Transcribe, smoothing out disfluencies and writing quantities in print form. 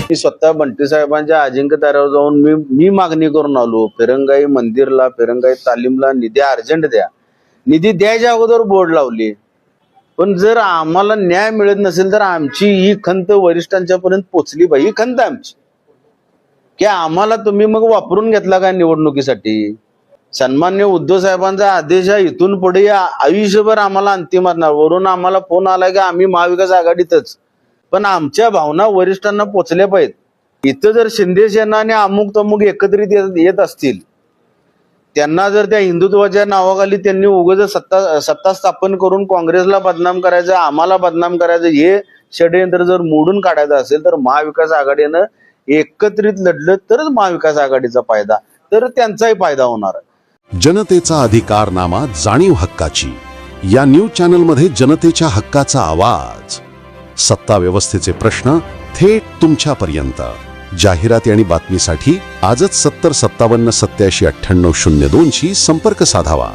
मी स्वतः बंटी साहेबांच्या अजिंक्यताऱ्यावर जाऊन मी मागणी करून आलो, फिरंगाई मंदिरला, फिरंगाई तालीमला निधी अर्जंट द्या. निधी द्यायच्या अगोदर बोर्ड लावली. पण जर आम्हाला न्याय मिळत नसेल तर आमची ही खंत वरिष्ठांच्या पर्यंत पोचली पाहिजे. ही खंत आमची की आम्हाला तुम्ही मग वापरून घेतला का निवडणुकीसाठी. सन्मान्य उद्धव साहेबांचा आदेश आहे, इथून पुढे आयुष्यभर आम्हाला अंतिम असणार. वरून आम्हाला फोन आला की आम्ही महाविकास आघाडीतच, पण आमच्या भावना वरिष्ठांना पोचल्या पाहिजेत. इथं जर शिंदे सेना आणि अमुक तमुक एकत्रित येत असतील, त्यांना जर त्या हिंदुत्वाच्या नावाखाली त्यांनी उगाच सत्ता स्थापन करून काँग्रेसला बदनाम करायचं, आम्हाला बदनाम करायचं, हे षडयंत्र जर मोडून काढायचं असेल तर महाविकास आघाडीनं एकत्रित लढलं तरच महाविकास आघाडीचा फायदा, तर त्यांचाही फायदा होणार. जनतेचा अधिकारनामा, जाणीव हक्काची. या न्यूज चॅनलमध्ये जनतेच्या हक्काचा आवाज. सत्ता व्यवस्थेचे प्रश्न थेट तुमच्यापर्यंत. जाहिराती आणि बातमीसाठी आजच 70 57 87 98 02 शी संपर्क साधावा.